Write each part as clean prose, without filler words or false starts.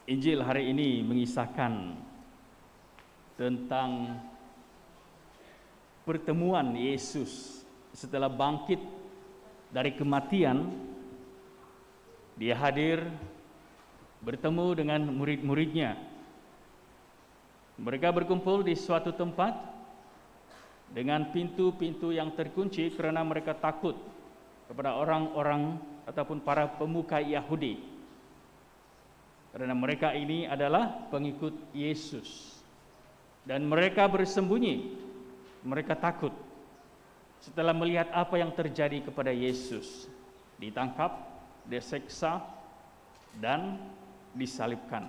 Injil hari ini mengisahkan tentang pertemuan Yesus setelah bangkit dari kematian. Dia hadir bertemu dengan murid-muridnya. Mereka berkumpul di suatu tempat dengan pintu-pintu yang terkunci karena mereka takut kepada orang-orang ataupun para pemuka Yahudi. Karena mereka ini adalah pengikut Yesus. Dan mereka bersembunyi, mereka takut setelah melihat apa yang terjadi kepada Yesus. Ditangkap, diseksa, dan disalibkan,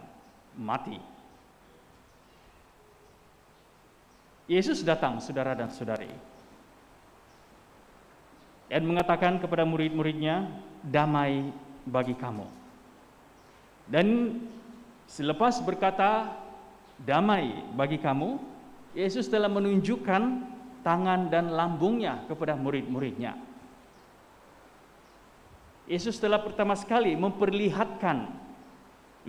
mati. Yesus datang, saudara dan saudari, dan mengatakan kepada murid-muridnya, damai bagi kamu. Dan selepas berkata damai bagi kamu, Yesus telah menunjukkan tangan dan lambungnya kepada murid-muridnya. Yesus telah pertama sekali memperlihatkan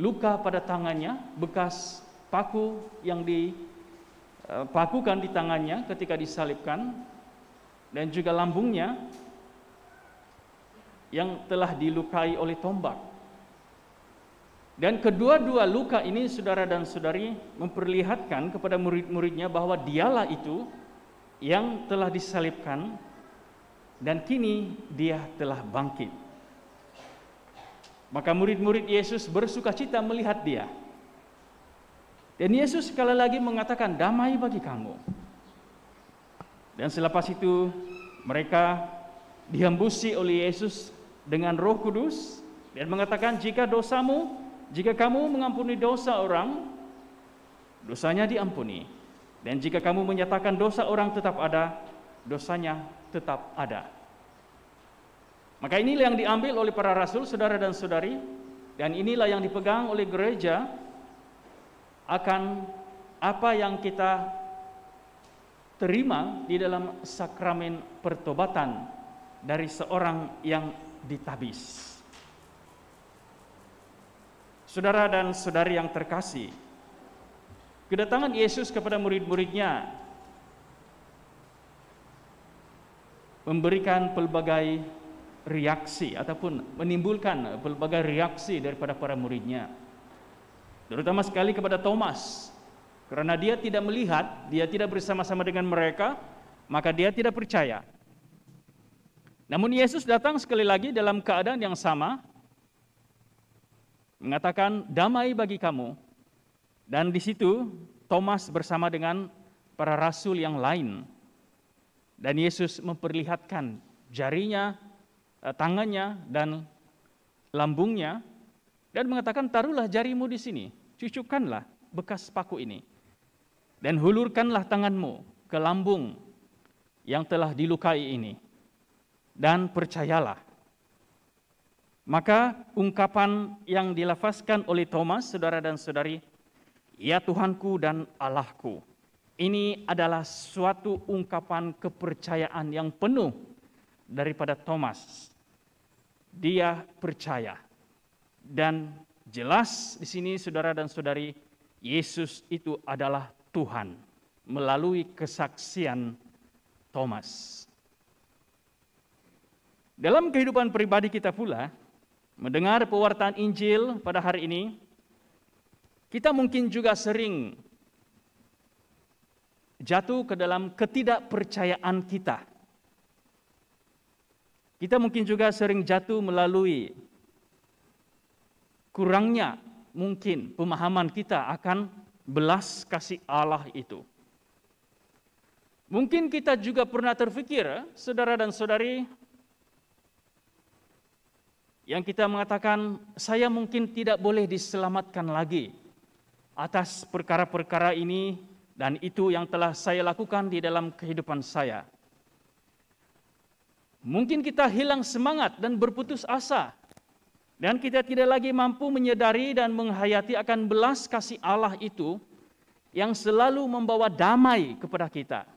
luka pada tangannya, bekas paku yang dipakukan di tangannya ketika disalibkan, dan juga lambungnya yang telah dilukai oleh tombak. Dan kedua-dua luka ini, saudara dan saudari, memperlihatkan kepada murid-muridnya bahwa dialah itu yang telah disalibkan dan kini dia telah bangkit. Maka murid-murid Yesus bersukacita melihat dia. Dan Yesus sekali lagi mengatakan, damai bagi kamu. Dan selepas itu mereka dihembusi oleh Yesus dengan Roh Kudus dan mengatakan, jika kamu mengampuni dosa orang, dosanya diampuni. Dan jika kamu menyatakan dosa orang tetap ada, dosanya tetap ada. Maka inilah yang diambil oleh para rasul, saudara dan saudari, dan inilah yang dipegang oleh gereja akan apa yang kita terima di dalam sakramen pertobatan dari seorang yang ditabis. Saudara dan saudari yang terkasih, kedatangan Yesus kepada murid-muridnya memberikan pelbagai reaksi ataupun menimbulkan pelbagai reaksi daripada para muridnya. Terutama sekali kepada Thomas, karena dia tidak melihat, dia tidak bersama-sama dengan mereka, maka dia tidak percaya. Namun Yesus datang sekali lagi dalam keadaan yang sama, mengatakan damai bagi kamu. Dan di situ Thomas bersama dengan para rasul yang lain. Dan Yesus memperlihatkan jarinya, tangannya dan lambungnya dan mengatakan, taruhlah jarimu di sini, cucukkanlah bekas paku ini dan hulurkanlah tanganmu ke lambung yang telah dilukai ini dan percayalah. Maka ungkapan yang dilafazkan oleh Thomas, saudara dan saudari, ya Tuhanku dan Allahku, ini adalah suatu ungkapan kepercayaan yang penuh daripada Thomas. Dia percaya. Dan jelas di sini, saudara dan saudari, Yesus itu adalah Tuhan melalui kesaksian Thomas. Dalam kehidupan pribadi kita pula, mendengar pewartaan Injil pada hari ini, kita mungkin juga sering jatuh ke dalam ketidakpercayaan kita. Kita mungkin juga sering jatuh melalui kurangnya mungkin pemahaman kita akan belas kasih Allah itu. Mungkin kita juga pernah terfikir, saudara dan saudari, yang kita mengatakan, saya mungkin tidak boleh diselamatkan lagi atas perkara-perkara ini dan itu yang telah saya lakukan di dalam kehidupan saya. Mungkin kita hilang semangat dan berputus asa, dan kita tidak lagi mampu menyadari dan menghayati akan belas kasih Allah itu yang selalu membawa damai kepada kita.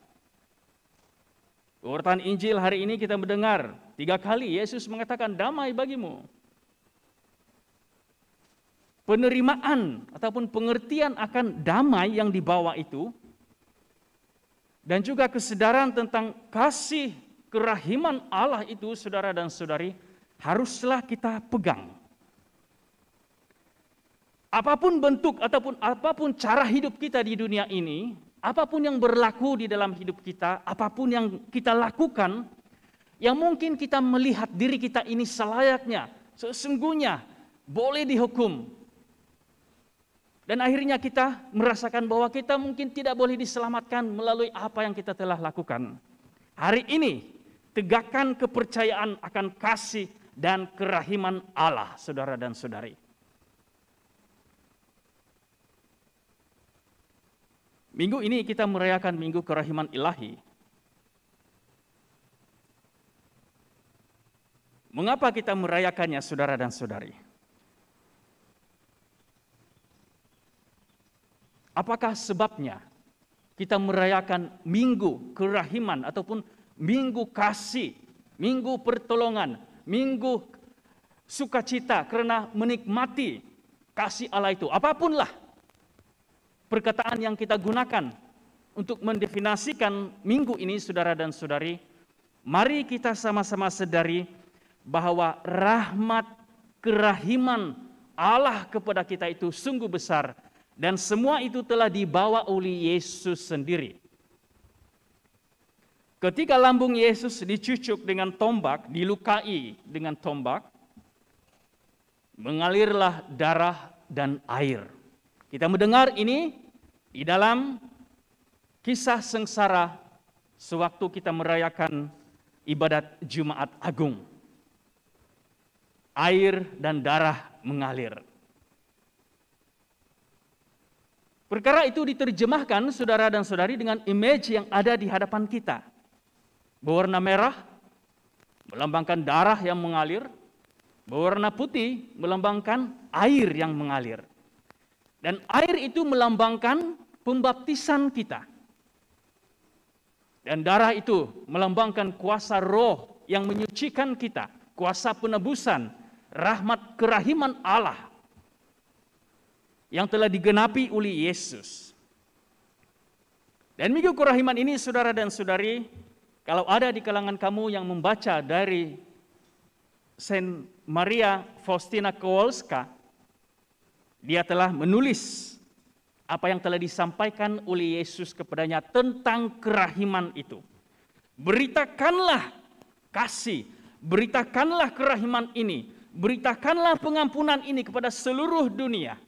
Pewartaan Injil hari ini kita mendengar 3 kali Yesus mengatakan damai bagimu. penerimaan ataupun pengertian akan damai yang dibawa itu, dan juga kesadaran tentang kasih kerahiman Allah itu, saudara dan saudari, haruslah kita pegang. Apapun bentuk ataupun apapun cara hidup kita di dunia ini, apapun yang berlaku di dalam hidup kita, apapun yang kita lakukan, yang mungkin kita melihat diri kita ini selayaknya, sesungguhnya boleh dihukum. Dan akhirnya kita merasakan bahwa kita mungkin tidak boleh diselamatkan melalui apa yang kita telah lakukan. Hari ini, tegakkan kepercayaan akan kasih dan kerahiman Allah, saudara dan saudari. Minggu ini kita merayakan Minggu Kerahiman Ilahi. Mengapa kita merayakannya, saudara dan saudari? Apakah sebabnya kita merayakan Minggu Kerahiman ataupun Minggu Kasih, Minggu Pertolongan, Minggu Sukacita karena menikmati kasih Allah itu? Apapunlah perkataan yang kita gunakan untuk mendefinisikan minggu ini, saudara dan saudari, mari kita sama-sama sadari bahwa rahmat kerahiman Allah kepada kita itu sungguh besar, dan semua itu telah dibawa oleh Yesus sendiri. Ketika lambung Yesus dicucuk dengan tombak, dilukai dengan tombak, mengalirlah darah dan air. Kita mendengar ini di dalam kisah sengsara sewaktu kita merayakan ibadat Jumat Agung. Air dan darah mengalir. Perkara itu diterjemahkan, saudara dan saudari, dengan image yang ada di hadapan kita. Berwarna merah melambangkan darah yang mengalir, berwarna putih melambangkan air yang mengalir. Dan air itu melambangkan pembaptisan kita. Dan darah itu melambangkan kuasa roh yang menyucikan kita, kuasa penebusan, rahmat kerahiman Allah yang telah digenapi oleh Yesus. Dan Minggu Kerahiman ini, saudara dan saudari, kalau ada di kalangan kamu yang membaca dari Saint Maria Faustina Kowalska, dia telah menulis apa yang telah disampaikan oleh Yesus kepadanya tentang kerahiman itu. Beritakanlah kasih, beritakanlah kerahiman ini, beritakanlah pengampunan ini kepada seluruh dunia.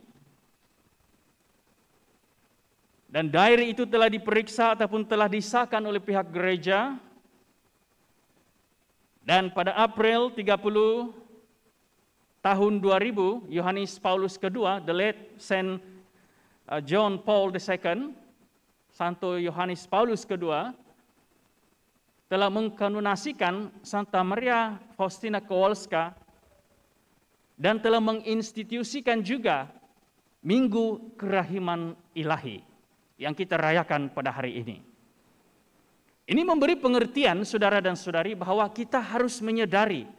Dan diary itu telah diperiksa ataupun telah disahkan oleh pihak gereja. Dan pada April 30 tahun 2000, Yohanes Paulus II, the late Saint John Paul II, Santo Yohanes Paulus II, telah mengkanonasikan Santa Maria Faustina Kowalska dan telah menginstitusikan juga Minggu Kerahiman Ilahi yang kita rayakan pada hari ini. Ini memberi pengertian, saudara dan saudari, bahwa kita harus menyadari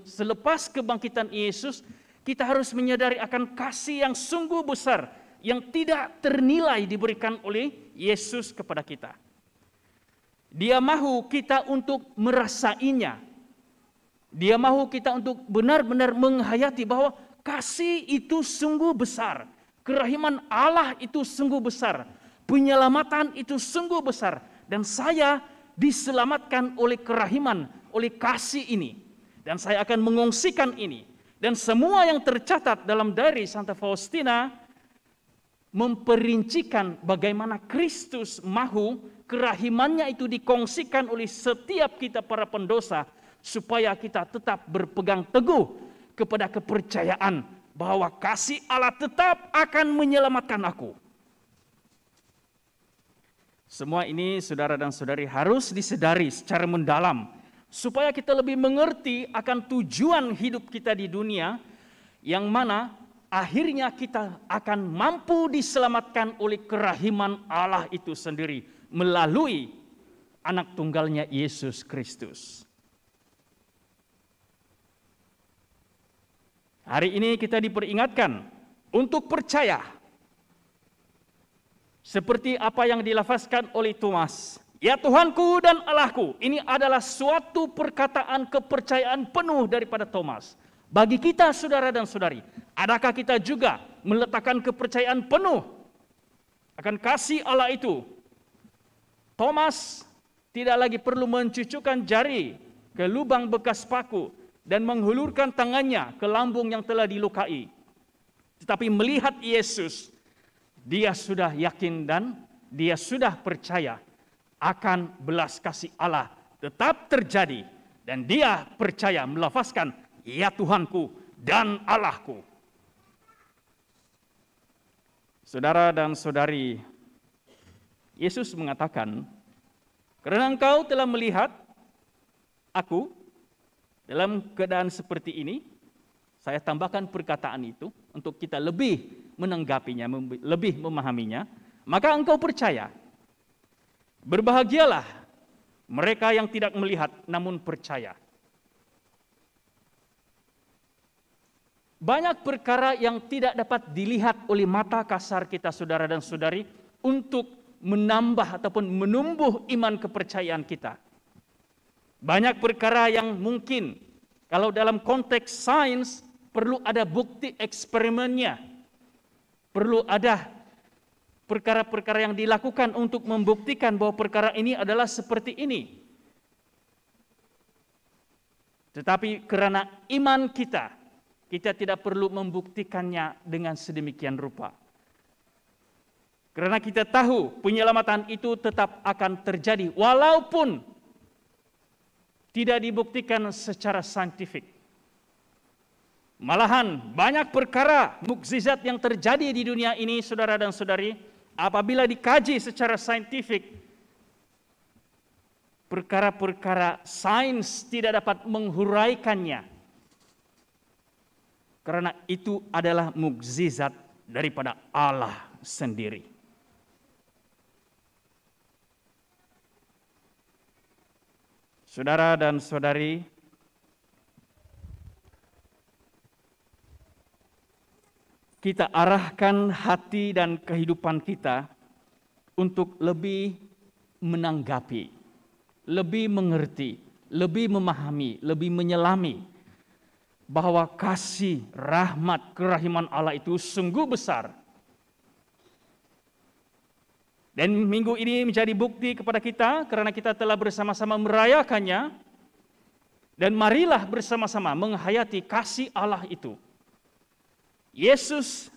selepas kebangkitan Yesus, kita harus menyadari akan kasih yang sungguh besar, yang tidak ternilai diberikan oleh Yesus kepada kita. Dia mahu kita untuk merasainya. Dia mahu kita untuk benar-benar menghayati bahwa kasih itu sungguh besar. Kerahiman Allah itu sungguh besar. Penyelamatan itu sungguh besar. Dan saya diselamatkan oleh kerahiman, oleh kasih ini. Dan saya akan mengungsikan ini. Dan semua yang tercatat dalam diary Santa Faustina memperincikan bagaimana Kristus mahu kerahimannya itu dikongsikan oleh setiap kita para pendosa, supaya kita tetap berpegang teguh kepada kepercayaan bahwa kasih Allah tetap akan menyelamatkan aku. Semua ini, saudara dan saudari, harus disadari secara mendalam, supaya kita lebih mengerti akan tujuan hidup kita di dunia, yang mana akhirnya kita akan mampu diselamatkan oleh kerahiman Allah itu sendiri melalui anak tunggalnya Yesus Kristus. Hari ini kita diperingatkan untuk percaya. Seperti apa yang dilafazkan oleh Thomas, ya Tuhanku dan Allahku. Ini adalah suatu perkataan kepercayaan penuh daripada Thomas. Bagi kita saudara dan saudari, adakah kita juga meletakkan kepercayaan penuh akan kasih Allah itu? Thomas tidak lagi perlu mencucukkan jari ke lubang bekas paku dan menghulurkan tangannya ke lambung yang telah dilukai. Tetapi melihat Yesus, dia sudah yakin dan dia sudah percaya akan belas kasih Allah tetap terjadi. Dan dia percaya melafazkan, ya Tuhanku dan Allahku. Saudara dan saudari, Yesus mengatakan, karena engkau telah melihat aku dalam keadaan seperti ini, saya tambahkan perkataan itu untuk kita lebih menanggapinya, lebih memahaminya, maka engkau percaya. Berbahagialah mereka yang tidak melihat namun percaya. Banyak perkara yang tidak dapat dilihat oleh mata kasar kita saudara dan saudari untuk menambah ataupun menumbuh iman kepercayaan kita. Banyak perkara yang mungkin kalau dalam konteks sains perlu ada bukti eksperimennya. Perlu ada perkara-perkara yang dilakukan untuk membuktikan bahwa perkara ini adalah seperti ini. Tetapi karena iman kita, kita tidak perlu membuktikannya dengan sedemikian rupa. Karena kita tahu penyelamatan itu tetap akan terjadi walaupun tidak dibuktikan secara saintifik. Malahan banyak perkara mukjizat yang terjadi di dunia ini saudara dan saudari, apabila dikaji secara saintifik, perkara-perkara sains tidak dapat menghuraikannya. Karena itu adalah mukjizat daripada Allah sendiri. Saudara dan saudari, kita arahkan hati dan kehidupan kita untuk lebih menanggapi, lebih mengerti, lebih memahami, lebih menyelami bahwa kasih, rahmat, kerahiman Allah itu sungguh besar. Dan minggu ini menjadi bukti kepada kita karena kita telah bersama-sama merayakannya. Dan marilah bersama-sama menghayati kasih Allah itu. Yesus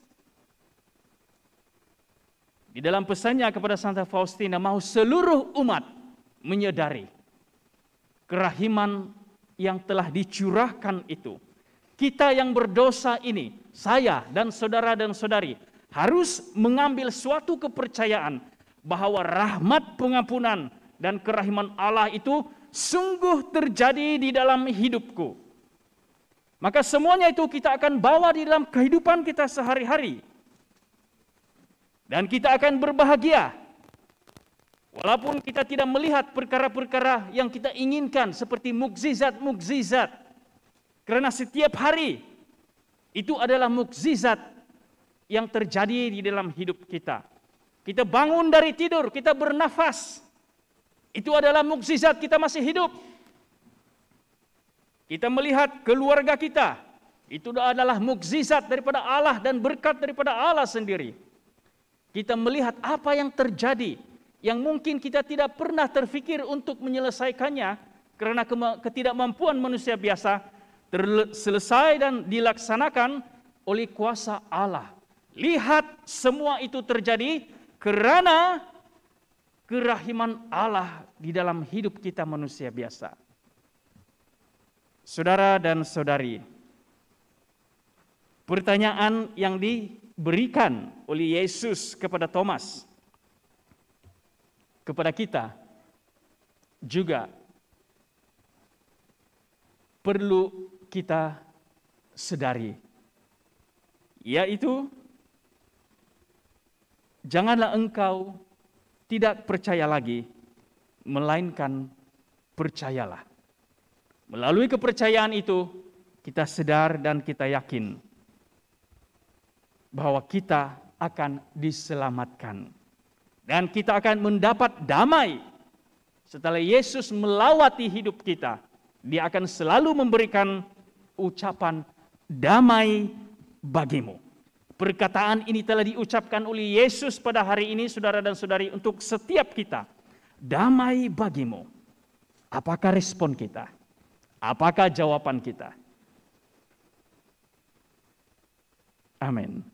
di dalam pesannya kepada Santa Faustina mau seluruh umat menyadari kerahiman yang telah dicurahkan itu. Kita yang berdosa ini, saya dan saudara dan saudari, harus mengambil suatu kepercayaan bahwa rahmat pengampunan dan kerahiman Allah itu sungguh terjadi di dalam hidupku. Maka semuanya itu kita akan bawa di dalam kehidupan kita sehari-hari. Dan kita akan berbahagia. Walaupun kita tidak melihat perkara-perkara yang kita inginkan seperti mukjizat-mukjizat. Karena setiap hari itu adalah mukjizat yang terjadi di dalam hidup kita. Kita bangun dari tidur, kita bernafas. Itu adalah mukjizat kita masih hidup. Kita melihat keluarga kita, itu adalah mukjizat daripada Allah dan berkat daripada Allah sendiri. Kita melihat apa yang terjadi, yang mungkin kita tidak pernah terfikir untuk menyelesaikannya, karena ketidakmampuan manusia biasa, selesai dan dilaksanakan oleh kuasa Allah. Lihat semua itu terjadi karena kerahiman Allah di dalam hidup kita manusia biasa. Saudara dan saudari, pertanyaan yang diberikan oleh Yesus kepada Thomas, kepada kita juga perlu kita sadari, yaitu janganlah engkau tidak percaya lagi, melainkan percayalah. Melalui kepercayaan itu, kita sadar dan kita yakin bahwa kita akan diselamatkan. Dan kita akan mendapat damai. Setelah Yesus melawati hidup kita, Dia akan selalu memberikan ucapan damai bagimu. Perkataan ini telah diucapkan oleh Yesus pada hari ini, saudara dan saudari, untuk setiap kita. Damai bagimu. Apakah respon kita? Apakah jawaban kita? Amin.